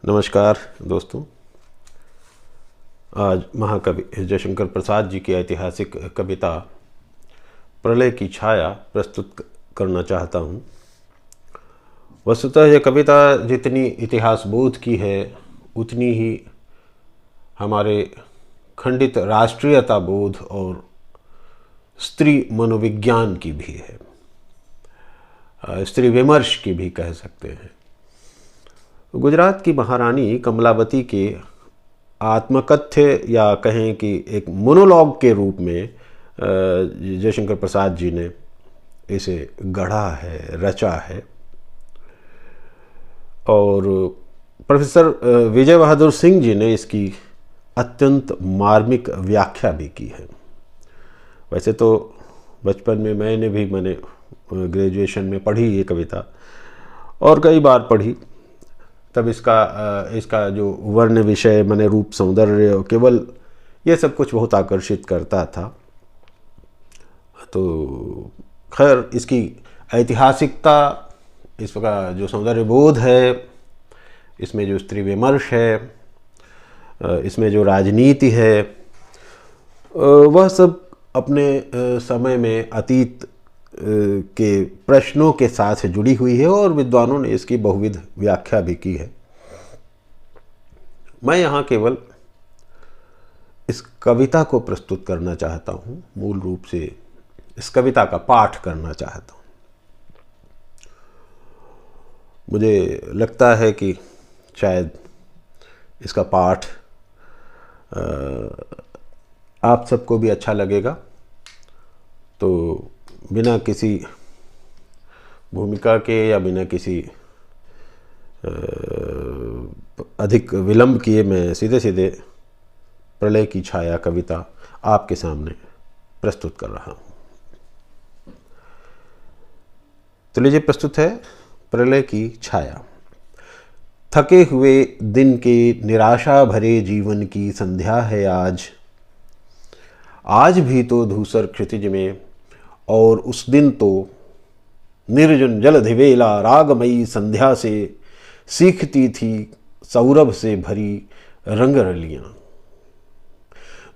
नमस्कार दोस्तों। आज महाकवि जयशंकर प्रसाद जी की ऐतिहासिक कविता प्रलय की छाया प्रस्तुत करना चाहता हूँ। वस्तुतः यह कविता जितनी इतिहास बोध की है उतनी ही हमारे खंडित राष्ट्रीयता बोध और स्त्री मनोविज्ञान की भी है, स्त्री विमर्श की भी कह सकते हैं। गुजरात की महारानी कमलावती के आत्मकथ्य या कहें कि एक मोनोलॉग के रूप में जयशंकर प्रसाद जी ने इसे गढ़ा है, रचा है। और प्रोफेसर विजय बहादुर सिंह जी ने इसकी अत्यंत मार्मिक व्याख्या भी की है। वैसे तो बचपन में मैंने ग्रेजुएशन में पढ़ी ये कविता और कई बार पढ़ी। तब इसका जो वर्ण विषय माने रूप सौंदर्य केवल ये सब कुछ बहुत आकर्षित करता था। तो खैर इसकी ऐतिहासिकता, इसका जो सौंदर्य बोध है, इसमें जो स्त्री विमर्श है, इसमें जो राजनीति है, वह सब अपने समय में अतीत के प्रश्नों के साथ जुड़ी हुई है और विद्वानों ने इसकी बहुविध व्याख्या भी की है। मैं यहाँ केवल इस कविता को प्रस्तुत करना चाहता हूँ, मूल रूप से इस कविता का पाठ करना चाहता हूँ। मुझे लगता है कि शायद इसका पाठ आप सबको भी अच्छा लगेगा। तो बिना किसी भूमिका के या बिना किसी अधिक विलंब किए मैं सीधे सीधे प्रलय की छाया कविता आपके सामने प्रस्तुत कर रहा हूँ। तो लीजिए, प्रस्तुत है प्रलय की छाया। थके हुए दिन के निराशा भरे जीवन की संध्या है आज भी तो धूसर क्षितिज में, और उस दिन तो निर्जन जलधिवेला रागमयी संध्या से सीखती थी सौरभ से भरी रंगरलियां।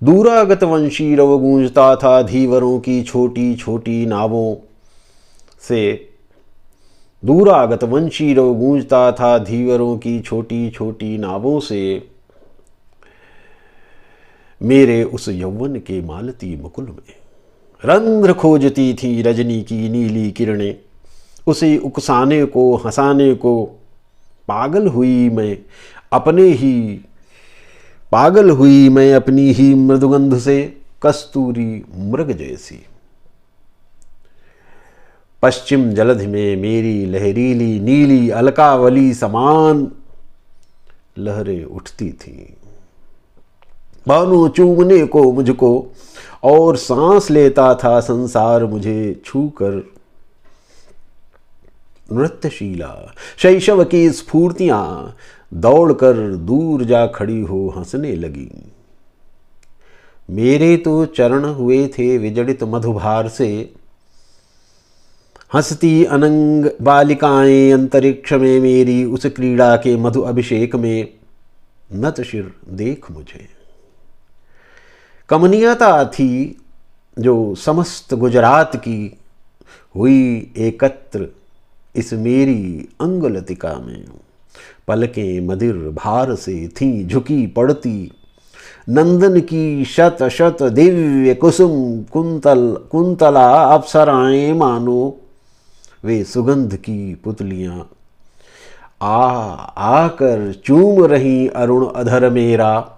दूरागत वंशी रव गूंजता था धीवरों की छोटी छोटी नावों से। दूरागत वंशी रव गूंजता था धीवरों की छोटी छोटी नावों से। मेरे उस यौवन के मालती मुकुल में रंध्र खोजती थी रजनी की नीली किरणें। उसे उकसाने को हंसाने को पागल हुई मैं अपनी ही मृदुगंध से, कस्तूरी मृग जैसी। पश्चिम जलधि में मेरी लहरीली नीली अलकावली समान लहरें उठती थीं, मानो चूमने को मुझको, और सांस लेता था संसार मुझे छूकर। नृत्यशीला शैशव की स्फूर्तियां दौड़कर दूर जा खड़ी हो हंसने लगी। मेरे तो चरण हुए थे विजड़ित मधुभार से। हंसती अनंग बालिकाएं अंतरिक्ष में मेरी उस क्रीड़ा के मधु अभिषेक में। नत शिर देख मुझे। कमनीयता थी जो समस्त गुजरात की हुई एकत्र इस मेरी अंगलतिका में। पलकें मदिर भार से थीं झुकी पड़ती, नंदन की शत शत दिव्य कुसुम कुंतला अप्सराएं मानो वे सुगंध की पुतलियां। आकर चूम रही अरुण अधर मेरा,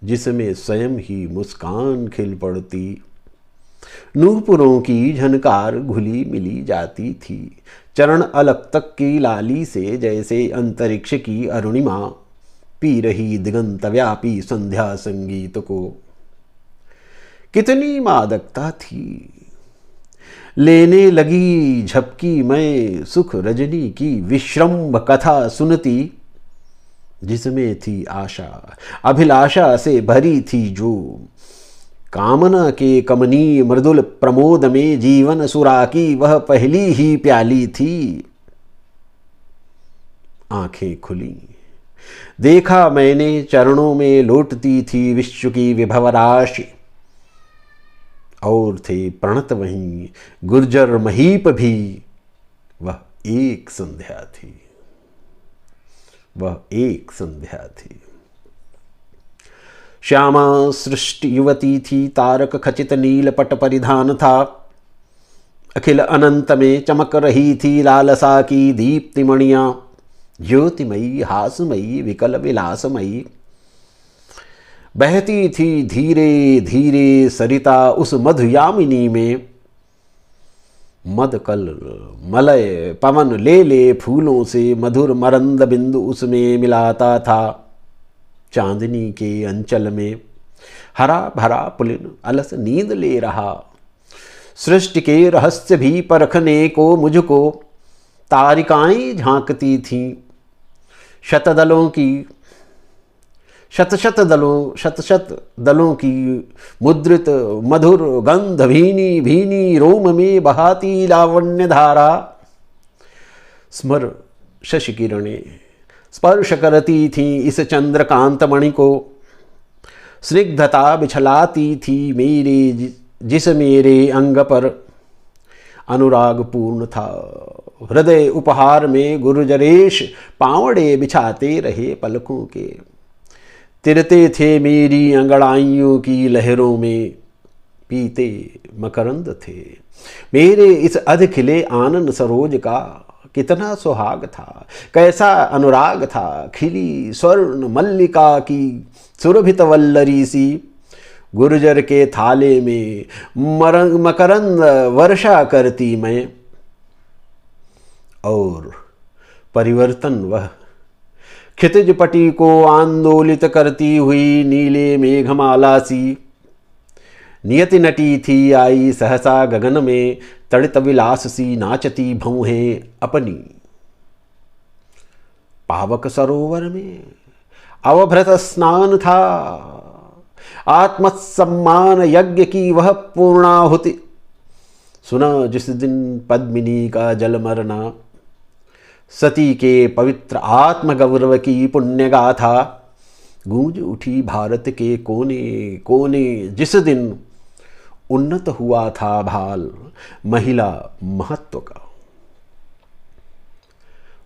जिसमें स्वयं ही मुस्कान खिल पड़ती। नूपुरों की झनकार घुली मिली जाती थी चरण अलक तक की लाली से, जैसे अंतरिक्ष की अरुणिमा पी रही दिगंत व्यापी संध्या संगीत को। कितनी मादकता थी, लेने लगी झपकी मैं सुख रजनी की विश्रम्भ कथा सुनती, जिसमें थी आशा अभिलाषा से भरी थी जो। कामना के कमनीय मृदुल प्रमोद में जीवन सुरा की वह पहली ही प्याली थी। आंखें खुली, देखा मैंने चरणों में लौटती थी विश्व की विभव राशि। और थे प्रणत वहीं गुर्जर महीप भी, वह एक संध्या थी, वह एक संध्या थी। श्यामा सृष्टि युवती थी, तारक खचित नील पट परिधान था। अखिल अनंत में चमक रही थी लालसा की दीप्तिमणियां, ज्योतिमयी हासमयी विकल विलासमयी। बहती थी धीरे धीरे सरिता उस मधुयामिनी में, मदकल मलय पवन ले ले फूलों से मधुर मरंद बिंदु उसमें मिलाता था। चांदनी के अंचल में हरा भरा पुलिन अलस नींद ले रहा। सृष्टि के रहस्य भी परखने को मुझको तारिकाएं झांकती थीं। शतदलों की शत शत दलों की मुद्रित मधुर गंध भीनी भीनी रोम में बहाती लावण्य धारा। स्मर शशि किरणें स्पर्श करती थी इस चंद्रकांत मणि को। स्निग्धता बिछलाती थी जिस मेरे अंग पर। अनुराग पूर्ण था हृदय उपहार में, गुरुजरेश पावड़े बिछाते रहे पलकों के। तिरते थे मेरी अंगड़ाइयों की लहरों में, पीते मकरंद थे मेरे इस अधखिले आनंद सरोज का। कितना सुहाग था, कैसा अनुराग था, खिली स्वर्ण मल्लिका की सुरभित वल्लरी सी। गुर्जर के थाले में मकरंद वर्षा करती मैं, और परिवर्तन वह क्षितिज पटी को आंदोलित करती हुई नीले मेघमाला सी। नियति नटी थी आई सहसा गगन में, तड़ित विलास सी नाचती भौहें अपनी। पावक सरोवर में अवभृत स्नान था, आत्मसम्मान यज्ञ की वह पूर्णाहुति। सुना जिस दिन पद्मिनी का जल मरना, सती के पवित्र आत्मगौरव की पुण्य गाथा। गूंज उठी भारत के कोने कोने जिस दिन, उन्नत हुआ था भाल महिला महत्व का।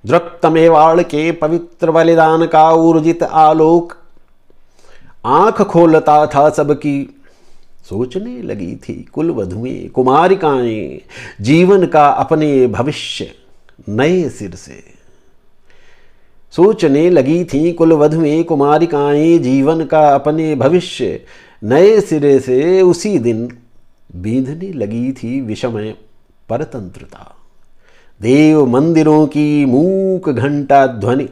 द्रक्तमेवाड़ के पवित्र बलिदान का ऊर्जित आलोक आंख खोलता था सबकी। सोचने लगी थी कुलवधुएं कुमारिकाएं जीवन का अपने भविष्य नए सिर से। सोचने लगी थी कुलवधुएं कुमारिकाएं जीवन का अपने भविष्य नए सिरे से। उसी दिन बींधने लगी थी विषमय परतंत्रता। देव मंदिरों की मूक घंटा ध्वनि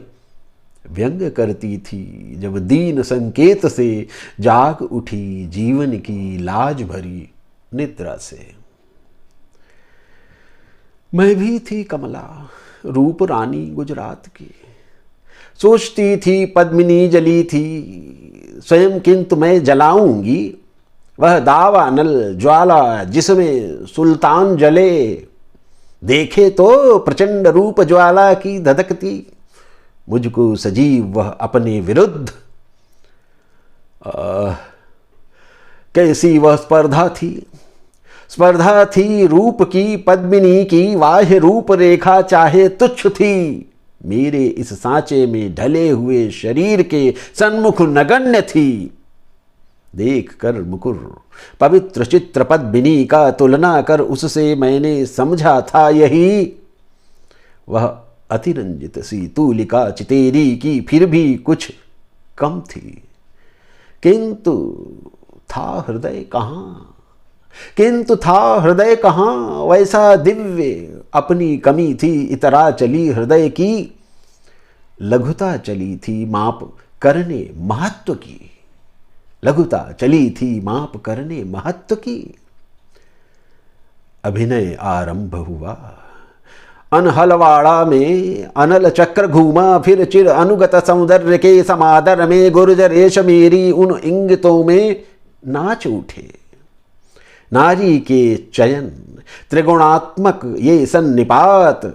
व्यंग करती थी जब दीन संकेत से जाग उठी जीवन की लाज भरी निद्रा से। मैं भी थी कमला रूप रानी गुजरात की। सोचती थी पद्मिनी जली थी स्वयं, किंतु मैं जलाऊंगी वह दावा नल ज्वाला जिसमें सुल्तान जले। देखे तो प्रचंड रूप ज्वाला की धधकती, मुझको सजीव वह अपने विरुद्ध। कैसी वह स्पर्धा थी रूप की पद्मिनी की। बाह्य रूप रेखा चाहे तुच्छ थी, मेरे इस सांचे में ढले हुए शरीर के सन्मुख नगण्य थी। देख कर मुकुर पवित्र चित्र पद्मिनी का तुलना कर उससे मैंने समझा था यही। वह अतिरंजित सी तूलिका चितेरी की फिर भी कुछ कम थी, किंतु था हृदय कहाँ वैसा दिव्य। अपनी कमी थी इतरा चली हृदय की, लघुता चली थी माप करने महत्व की। लघुता चली थी माप करने महत्व की। अभिनय आरंभ हुआ अनहलवाड़ा में, अनल चक्र घूमा फिर चिर अनुगत सौंदर्य के समादर में। गुर्जरेश मेरी उन इंगितों में नाच उठे। नारी के चयन त्रिगुणात्मक ये सन्निपात,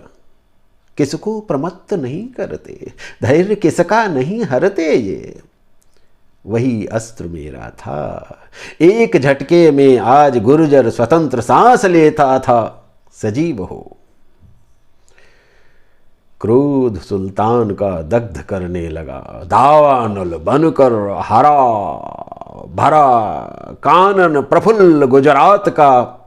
किसको प्रमत्त नहीं करते, धैर्य किसका नहीं हरते ये। वही अस्त्र मेरा था, एक झटके में आज गुर्जर स्वतंत्र सांस लेता था सजीव हो। क्रोध सुल्तान का दग्ध करने लगा, दावानल बनकर हरा भरा कानन प्रफुल्ल गुजरात का।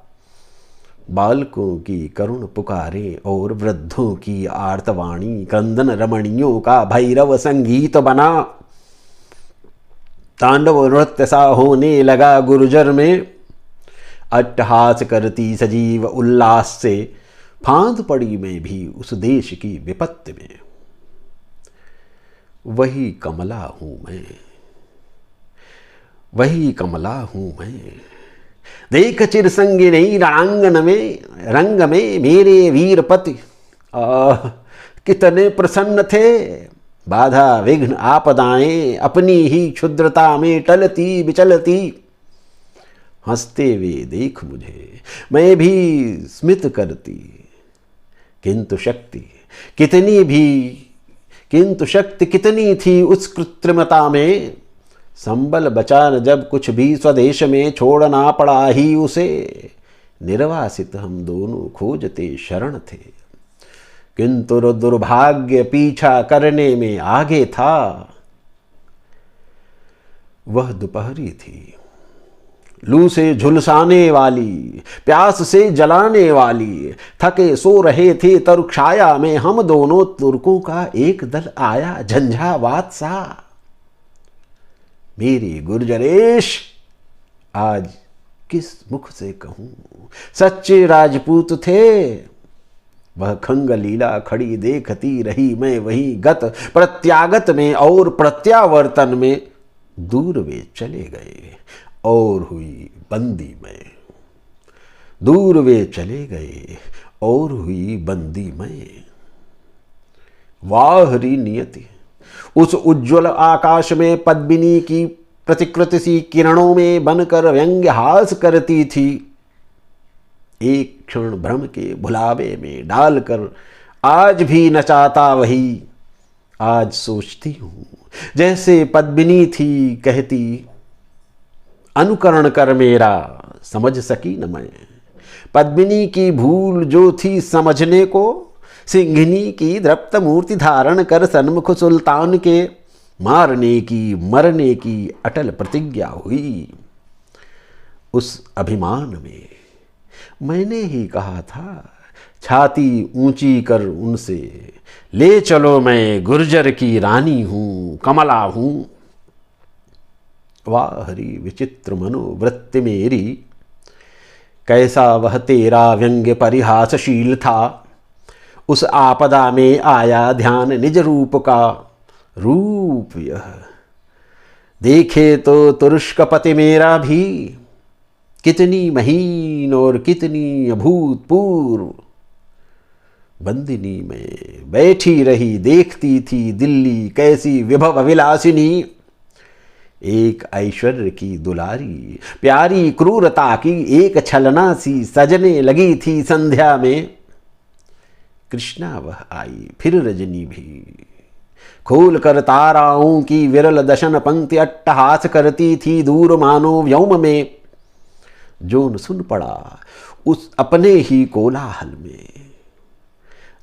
बालकों की करुण पुकारे और वृद्धों की आर्तवाणी, क्रंदन रमणियों का भैरव संगीत बना। तांडव नृत्य सा होने लगा गुर्जर में, अट्टहास करती सजीव उल्लास से फांद पड़ी मैं भी उस देश की विपत्ति में। वही कमला हूं मैं, वही कमला हूं मैं, देख चिर संगिनी रणांगन में रंग में मेरे वीरपति कितने प्रसन्न थे। बाधा विघ्न आपदाएं अपनी ही क्षुद्रता में टलती बिचलती। हंसते हुए देख मुझे मैं भी स्मित करती, किंतु शक्ति कितनी थी उस कृत्रिमता में। संबल बचा न जब कुछ भी स्वदेश में, छोड़ना पड़ा ही उसे। निर्वासित हम दोनों खोजते शरण थे, किंतु दुर्भाग्य पीछा करने में आगे था। वह दोपहरी थी, लू से झुलसाने वाली, प्यास से जलाने वाली। थके सो रहे थे तरुक छाया में हम दोनों, तुर्कों का एक दल आया झंझावात सा। मेरी गुर्जरेश आज किस मुख से कहूं, सच्चे राजपूत थे। वह खंग लीला खड़ी देखती रही मैं वहीं गत प्रत्यागत में, और प्रत्यावर्तन में दूर वे चले गए और हुई बंदी मैं। दूर वे चले गए और हुई बंदी मैं। वाहरी नियति उस उज्ज्वल आकाश में पद्मिनी की प्रतिकृति सी किरणों में बनकर व्यंग्य हास करती थी। एक क्षण भ्रम के भुलावे में डालकर आज भी नचाता वही। आज सोचती हूं जैसे पद्मिनी थी कहती, अनुकरण कर मेरा समझ सकी न मैं। पद्मिनी की भूल जो थी समझने को, सिंघनी की दृप्त मूर्ति धारण कर सन्मुख सुल्तान के मारने की मरने की अटल प्रतिज्ञा हुई। उस अभिमान में मैंने ही कहा था, छाती ऊंची कर उनसे ले चलो मैं गुर्जर की रानी हूं, कमला हूं। वाह हरि विचित्र मनोवृत्ति मेरी, कैसा वह तेरा व्यंग्य परिहासशील था। उस आपदा में आया ध्यान निज रूप का, रूप यह देखे तो तुरुष्कपति मेरा भी, कितनी महीन और कितनी अभूतपूर्व। बंदिनी में बैठी रही देखती थी दिल्ली कैसी विभव विलासिनी। एक ऐश्वर्य की दुलारी प्यारी क्रूरता की एक छलना सी सजने लगी थी संध्या में। कृष्णा वह आई फिर रजनी भी, खोल कर ताराओं की विरल दशन पंक्ति अट्टहास करती थी दूर मानो व्योम में। जो न सुन पड़ा उस अपने ही कोलाहल में,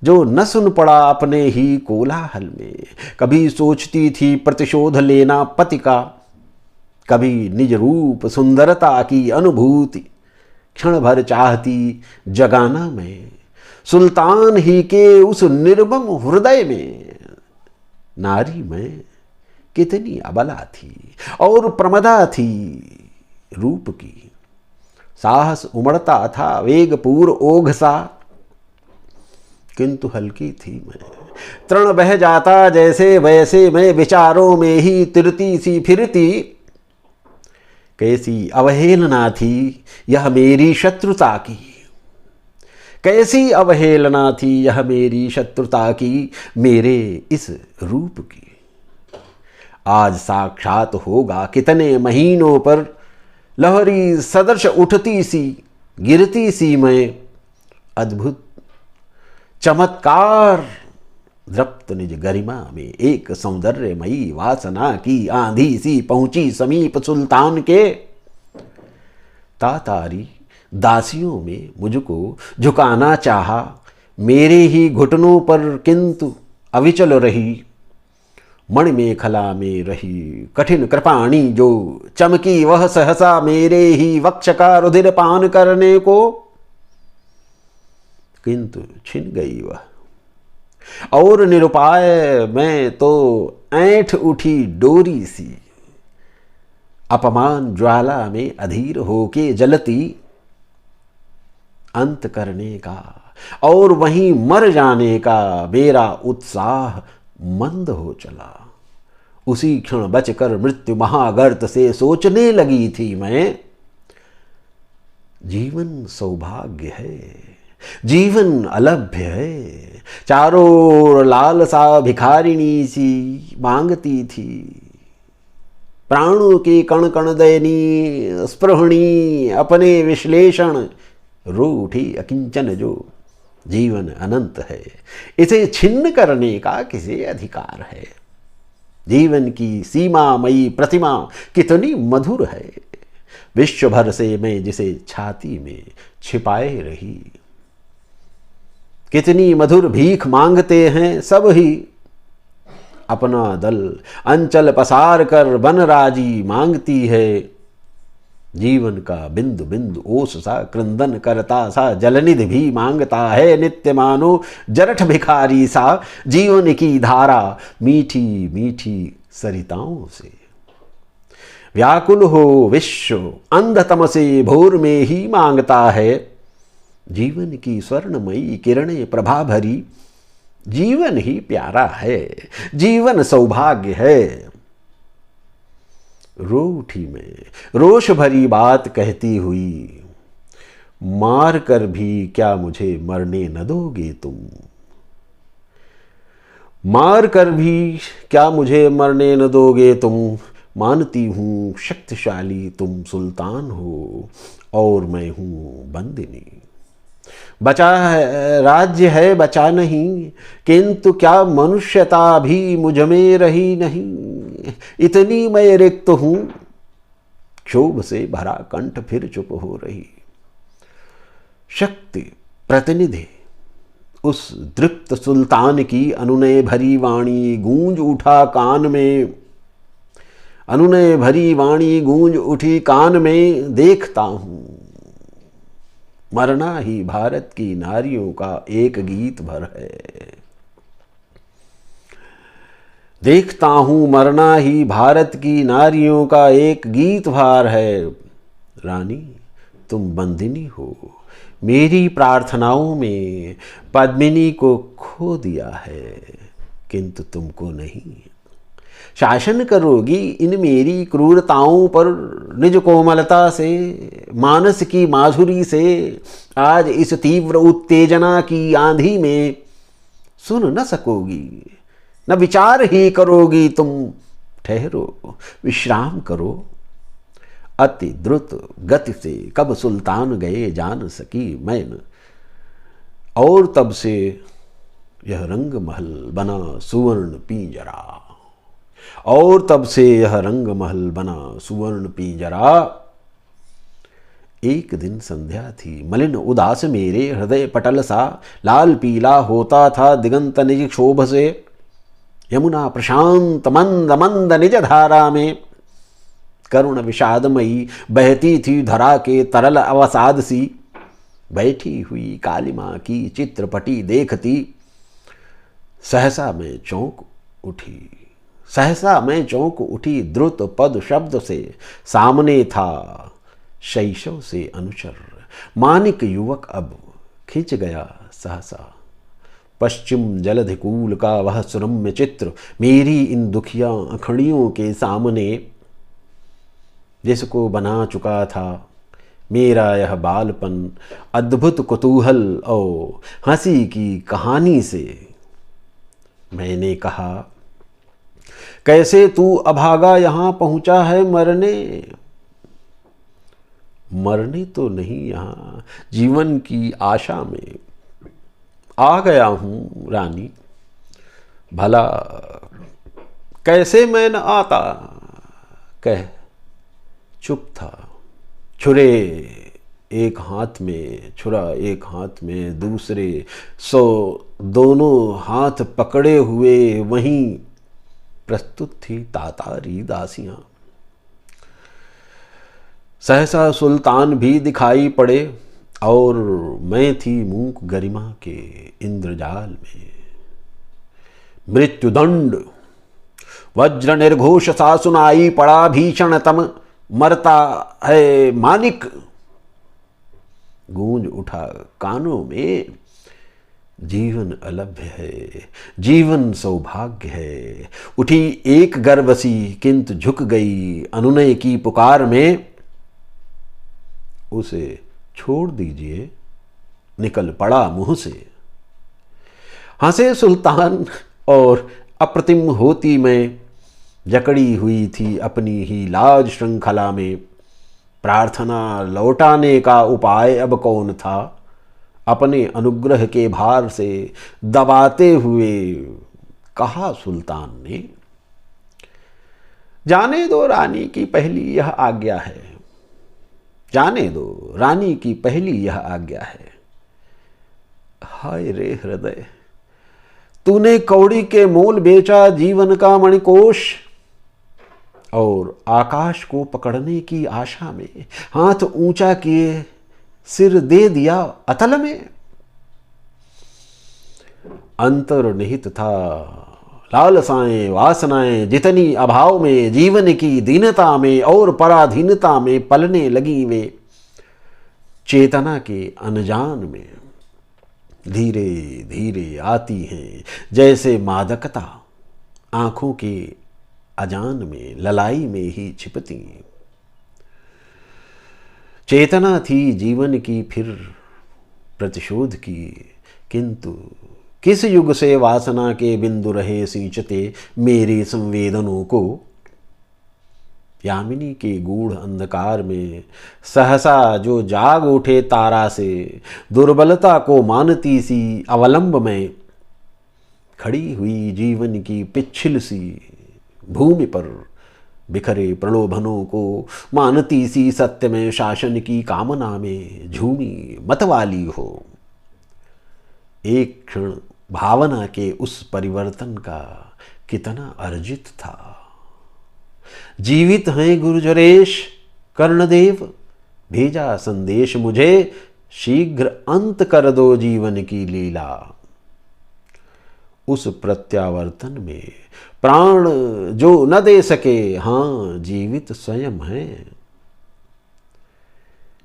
जो न सुन पड़ा अपने ही कोलाहल में। कभी सोचती थी प्रतिशोध लेना पति का, कभी निज रूप सुंदरता की अनुभूति क्षण भर चाहती जगाना मैं। सुल्तान ही के उस निर्मम हृदय में नारी में कितनी अबला थी और प्रमदा थी रूप की। साहस उमड़ता था वेगपूर ओघ सा, किंतु हल्की थी मैं। तृण बह जाता जैसे वैसे मैं विचारों में ही तिरती सी फिरती। कैसी अवहेलना थी यह मेरी शत्रुता की, कैसी अवहेलना थी यह मेरी शत्रुता की, मेरे इस रूप की। आज साक्षात होगा कितने महीनों पर लहरी सदृश उठती सी गिरती सी मैं। अद्भुत चमत्कार द्रप्त निज गरिमा में एक सौंदर्यमयी वासना की आंधी सी पहुंची समीप सुल्तान के। तातारी दासियों में मुझको झुकाना चाहा, मेरे ही घुटनों पर किंतु अविचल रही। मणिमेखला में रही कठिन कृपाणी जो, चमकी वह सहसा मेरे ही वक्ष का रुधिर पान करने को। किंतु छिन गई वह और निरुपाय मैं तो ऐंठ उठी डोरी सी। अपमान ज्वाला में अधीर होके जलती, अंत करने का और वहीं मर जाने का मेरा उत्साह मंद हो चला। उसी क्षण बचकर मृत्यु महागर्त से सोचने लगी थी मैं, जीवन सौभाग्य है, जीवन अलभ्य है। चारों ओर लालसा भिखारिणी सी मांगती थी, प्राणों के कण कण दयनीय स्पृहणी अपने विश्लेषण रो उठी अकिंचन जो। जीवन अनंत है, इसे छिन्न करने का किसे अधिकार है। जीवन की सीमामयी प्रतिमा कितनी मधुर है, विश्व भर से मैं जिसे छाती में छिपाए रही। कितनी मधुर भीख मांगते हैं सब ही, अपना दल अंचल पसार कर वनराजी मांगती है। जीवन का बिंदु बिंदु ओस सा क्रंदन करता सा जलनिधि भी मांगता है नित्य मानो जरठ भिखारी सा। जीवन की धारा मीठी मीठी सरिताओं से व्याकुल हो विश्व अंधतम से भोर में ही मांगता है। जीवन की स्वर्णमयी किरणें प्रभा भरी, जीवन ही प्यारा है, जीवन सौभाग्य है। रो उठी मैं रोष भरी बात कहती हुई, मार कर भी क्या मुझे मरने न दोगे तुम। मार कर भी क्या मुझे मरने न दोगे तुम। मानती हूं शक्तिशाली तुम सुल्तान हो और मैं हूं बंदिनी। बचा है राज्य है बचा नहीं, किंतु क्या मनुष्यता भी मुझ में रही नहीं। इतनी मैं रिक्त हूं, क्षोभ से भरा कंठ फिर चुप हो रही। शक्ति प्रतिनिधि उस दृप्त सुल्तान की अनुनय भरी वाणी गूंज उठा कान में। अनुनय भरी वाणी गूंज उठी कान में। देखता हूं मरना ही भारत की नारियों का एक गीत भर है। देखता हूं मरना ही भारत की नारियों का एक गीत भार है। रानी तुम बंदिनी हो, मेरी प्रार्थनाओं में पद्मिनी को खो दिया है, किंतु तुमको नहीं। शासन करोगी इन मेरी क्रूरताओं पर निज कोमलता से, मानस की माधुरी से। आज इस तीव्र उत्तेजना की आंधी में सुन न सकोगी, न विचार ही करोगी तुम। ठहरो, विश्राम करो। अति द्रुत गति से कब सुल्तान गए जान सकी मैं न। और तब से यह रंग महल बना सुवर्ण पिंजरा। और तब से यह रंग महल बना सुवर्ण पिंजरा। एक दिन संध्या थी, मलिन उदास मेरे हृदय पटल सा। लाल पीला होता था दिगंत निज क्षोभ से। यमुना प्रशांत मंद मंद निज धारा में करुण विषादमयी बहती थी धरा के तरल अवसाद सी। बैठी हुई कालिमा की चित्रपटी देखती सहसा मैं चौंक उठी। सहसा मैं चौंक उठी द्रुत पद शब्द से। सामने था शैशव से अनुचर मानिक युवक, अब खिंच गया सहसा। पश्चिम जलधिकूल का वह सुरम्य चित्र मेरी इन दुखिया अखड़ियों के सामने, जिसको बना चुका था मेरा यह बालपन अद्भुत कुतूहल और हंसी की कहानी से। मैंने कहा, कैसे तू अभागा यहां पहुंचा है मरने। मरने तो नहीं, यहां जीवन की आशा में आ गया हूं रानी। भला कैसे मैं न आता, कह चुप था। छुरे एक हाथ में, छुरा एक हाथ में दूसरे, सो दोनों हाथ पकड़े हुए वहीं प्रस्तुत थी तातारी दासियां। सहसा सुल्तान भी दिखाई पड़े और मैं थी मूक गरिमा के इंद्रजाल में। मृत्युदंड वज्र निर्घोष सा सुनाई पड़ा भीषणतम, मरता है मानिक गूंज उठा कानों में। जीवन अलभ्य है, जीवन सौभाग्य है। उठी एक गर्वसी किंतु झुक गई अनुनय की पुकार में। उसे छोड़ दीजिए निकल पड़ा मुंह से। हंसे सुल्तान और अप्रतिम होती मैं जकड़ी हुई थी अपनी ही लाज श्रृंखला में। प्रार्थना लौटाने का उपाय अब कौन था, अपने अनुग्रह के भार से दबाते हुए कहा सुल्तान ने। जाने दो रानी की पहली यह आज्ञा है, जाने दो रानी की पहली यह आज्ञा है। हाय रे हृदय, तूने कौड़ी के मोल बेचा जीवन का मणिकोष, और आकाश को पकड़ने की आशा में हाथ ऊंचा किए सिर दे दिया अतल में। अंतर्निहित था लालसाएं वासनाएं जितनी अभाव में, जीवन की दीनता में और पराधीनता में पलने लगी वे। चेतना के अनजान में धीरे धीरे आती हैं जैसे मादकता, आंखों के अजान में ललाई में ही छिपती। चेतना थी जीवन की फिर प्रतिशोध की, किंतु किस युग से वासना के बिंदु रहे सींचते मेरे संवेदनों को। यामिनी के गूढ़ अंधकार में सहसा जो जाग उठे तारा से, दुर्बलता को मानती सी अवलंब में खड़ी हुई जीवन की पिछिल सी भूमि पर बिखरे प्रलोभनों को मानती सी सत्य में शासन की कामना में झूमी मतवाली हो। एक क्षण भावना के उस परिवर्तन का कितना अर्जित था। जीवित हैं गुरुजरेश कर्णदेव, भेजा संदेश मुझे, शीघ्र अंत कर दो जीवन की लीला। उस प्रत्यावर्तन में प्राण जो न दे सके, हां जीवित स्वयं है।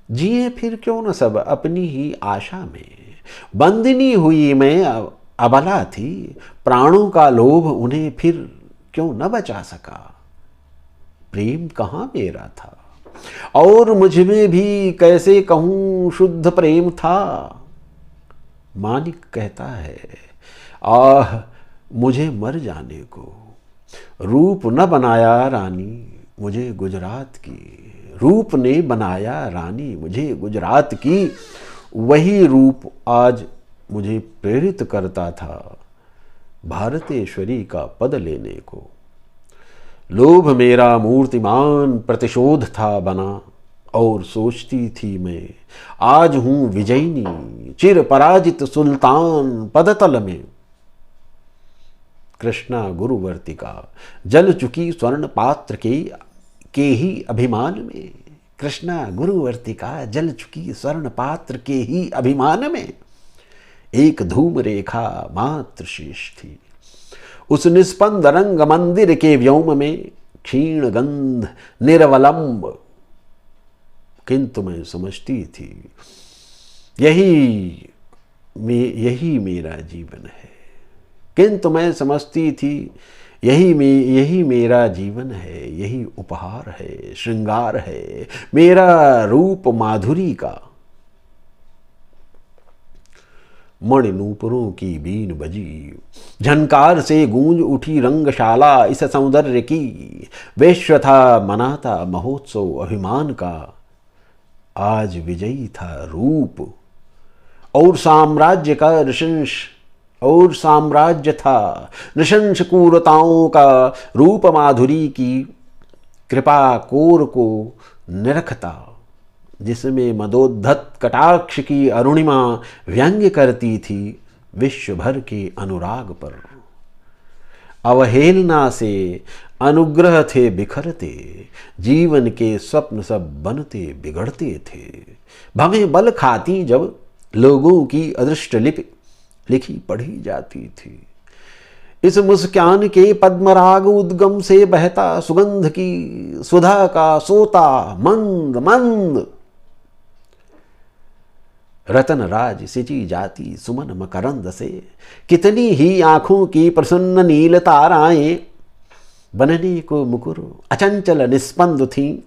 जिए फिर क्यों न सब अपनी ही आशा में, बंदिनी हुई मैं अबला थी, प्राणों का लोभ उन्हें फिर क्यों न बचा सका। प्रेम कहाँ मेरा था और मुझ में भी कैसे कहूं शुद्ध प्रेम था। मानिक कहता है आह मुझे मर जाने को, रूप न बनाया रानी मुझे गुजरात की, रूप ने बनाया रानी मुझे गुजरात की। वही रूप आज मुझे प्रेरित करता था भारतेश्वरी का पद लेने को। लोभ मेरा मूर्तिमान प्रतिशोध था बना, और सोचती थी मैं आज हूं विजयिनी चिर पराजित सुल्तान पदतल में। कृष्णा गुरुवर्तिका जल चुकी स्वर्ण पात्र के ही अभिमान में, कृष्णा गुरुवर्तिका जल चुकी स्वर्ण पात्र के ही अभिमान में। एक धूम रेखा मात्र शेष थी उस निस्पंद रंग मंदिर के व्योम में, क्षीण गंध निरवलंब। किंतु मैं समझती थी यही मेरा जीवन है, किंतु मैं समझती थी यही मेरा जीवन है, यही उपहार है, श्रृंगार है मेरा रूप माधुरी का। मणिनूपुरों की बीन बजी, झनकार से गूंज उठी रंगशाला इस सौंदर्य की। विश्व था मनाता महोत्सव अभिमान का, आज विजयी था रूप और साम्राज्य का ऋषंश और साम्राज्य था नृशंस क्रूरताओं का, रूप माधुरी की कृपा कोर को निरखता, जिसमें मदोद्धत कटाक्ष की अरुणिमा व्यंग्य करती थी विश्व भर के अनुराग पर। अवहेलना से अनुग्रह थे बिखरते, जीवन के स्वप्न सब बनते बिगड़ते थे। भवें बल खाती जब लोगों की अदृष्ट लिपि लिखी पढ़ी जाती थी। इस मुस्कान के पद्मराग उद्गम से बहता सुगंध की सुधा का सोता मंद मंद। रतन राज सिंची जाती सुमन मकरंद से, कितनी ही आंखों की प्रसन्न नील ताराएं बनने को मुकुर अचंचल निस्पंद थीं।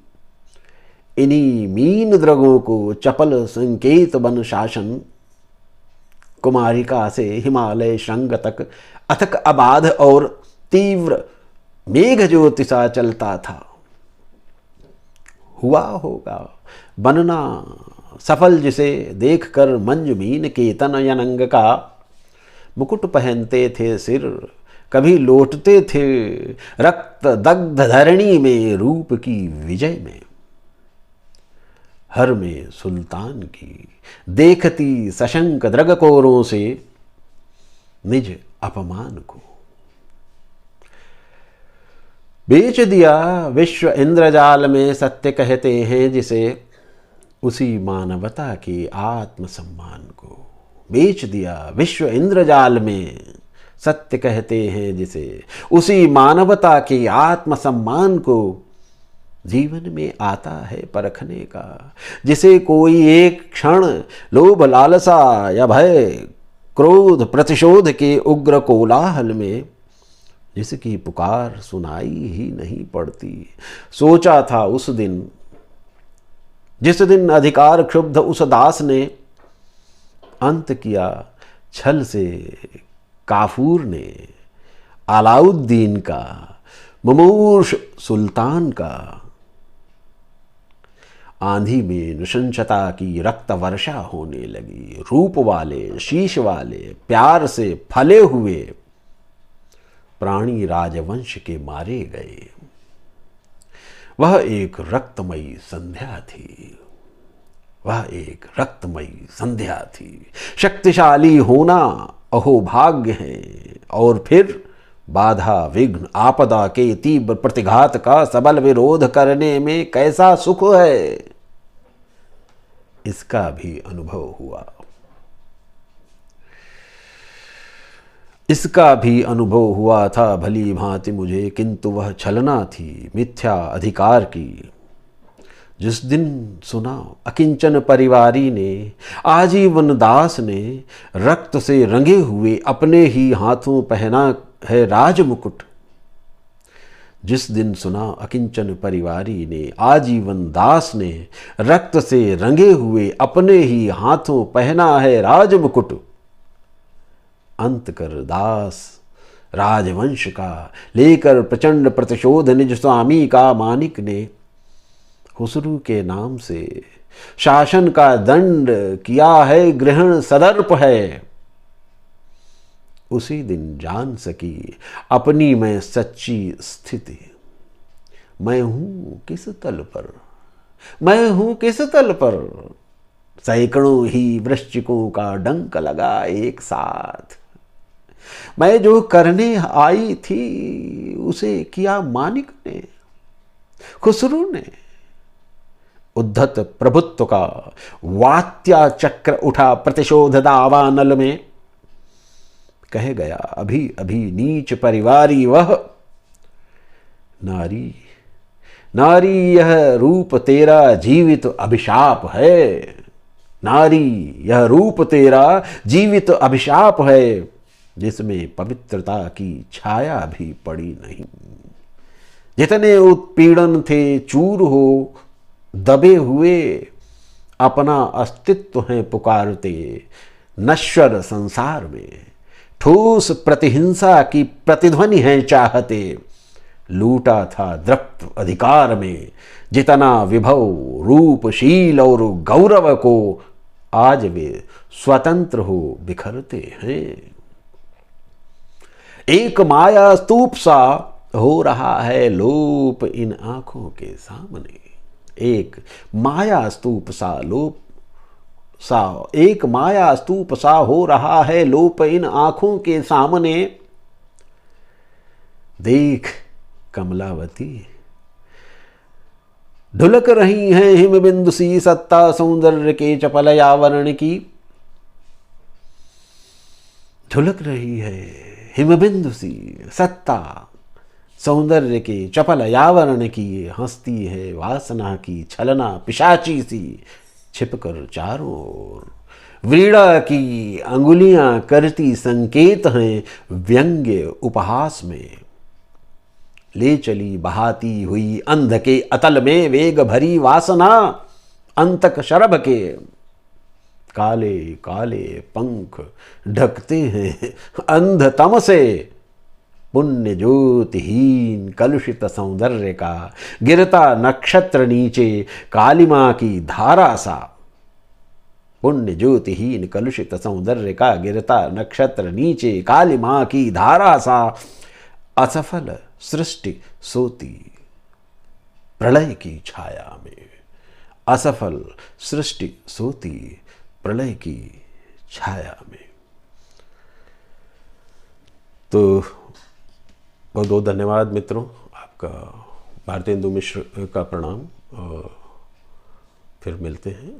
इन्हीं मीन द्रगों को चपल संकेत बन शासन, कुमारिका से हिमालय श्रृंग तक अथक अबाध और तीव्र मेघ ज्योतिषा चलता था। हुआ होगा बनना सफल जिसे देखकर मंजमीन केतन यनंग का, मुकुट पहनते थे सिर कभी लौटते थे रक्त दग्ध धरणी में रूप की विजय में। हर में सुल्तान की देखती सशंक द्रगकोरों से निज अपमान को। बेच दिया विश्व इंद्रजाल में सत्य कहते हैं जिसे, उसी मानवता के आत्मसम्मान को। बेच दिया विश्व इंद्रजाल में सत्य कहते हैं जिसे, उसी मानवता के आत्मसम्मान को जीवन में आता है परखने का। जिसे कोई एक क्षण लोभ लालसा या भय क्रोध प्रतिशोध के उग्र कोलाहल में जिसकी पुकार सुनाई ही नहीं पड़ती। सोचा था उस दिन जिस दिन अधिकार क्षुब्ध उस दास ने अंत किया छल से काफूर ने अलाउद्दीन का, मुमूर्ष सुल्तान का। आंधी में नृशंसता की रक्त वर्षा होने लगी। रूप वाले शीश वाले प्यार से फले हुए प्राणी राजवंश के मारे गए। वह एक रक्तमयी संध्या थी। वह एक रक्तमयी संध्या थी। शक्तिशाली होना अहो भाग्य है, और फिर बाधा विघ्न आपदा के तीव्र प्रतिघात का सबल विरोध करने में कैसा सुख है, इसका भी अनुभव हुआ। इसका भी अनुभव हुआ था भली भांति मुझे, किंतु वह छलना थी मिथ्या अधिकार की। जिस दिन सुना अकिंचन परिवारी ने, आजीवन दास ने रक्त से रंगे हुए अपने ही हाथों पहना है राजमुकुट। जिस दिन सुना अकिंचन परिवारी ने, आजीवन दास ने रक्त से रंगे हुए अपने ही हाथों पहना है राजमुकुट। अंत कर दास राजवंश का लेकर प्रचंड प्रतिशोध निज स्वामी का मानिक ने खुसरू के नाम से शासन का दंड किया है ग्रहण सदर्प है। उसी दिन जान सकी अपनी मैं सच्ची स्थिति। मैं हूं किस तल पर, मैं हूं किस तल पर। सैकड़ों ही वृश्चिकों का डंक लगा एक साथ। मैं जो करने आई थी उसे किया मानिक ने, खुसरू ने। उद्धत प्रभुत्व का वात्या चक्र उठा प्रतिशोध दावानल में। कह गया अभी अभी नीच परिवारी वह, नारी नारी यह रूप तेरा जीवित अभिशाप है। नारी यह रूप तेरा जीवित अभिशाप है, जिसमें पवित्रता की छाया भी पड़ी नहीं। जितने उत्पीड़न थे चूर हो दबे हुए, अपना अस्तित्व है पुकारते नश्वर संसार में। ठोस प्रतिहिंसा की प्रतिध्वनि है चाहते, लूटा था द्रप्त अधिकार में जितना विभव रूपशील और गौरव को, आज वे स्वतंत्र हो बिखरते हैं। एक माया स्तूप सा हो रहा है लोप इन आंखों के सामने। एक माया स्तूप सा लोप सा, एक माया स्तूप सा हो रहा है लोप इन आंखों के सामने। देख कमलावती, ढुलक रही है हिमबिंदु सी सत्ता सौंदर्य के चपल आवरण की। ढुलक रही है हिमबिंदु सी सत्ता सौंदर्य के चपल आवरण की। हंसती है वासना की छलना पिशाची सी छिपकर चारों ओर। वीणा की अंगुलियां करती संकेत हैं व्यंग्य उपहास में। ले चली बहाती हुई अंध के अतल में वेग भरी वासना। अंतक शरभ के काले काले पंख ढकते हैं अंधतम से। पुण्य ज्योतिहीन कलुषित सौंदर्य का गिरता नक्षत्र नीचे कालिमा की धारा सा। पुण्य ज्योतिहीन कलुषित सौंदर्य का गिरता नक्षत्र नीचे कालिमा की धारा सा। असफल सृष्टि सोती प्रलय की छाया में। असफल सृष्टि सोती प्रलय की छाया में। तो बहुत बहुत धन्यवाद मित्रों, आपका भारतेंदु मिश्र का प्रणाम। और फिर मिलते हैं।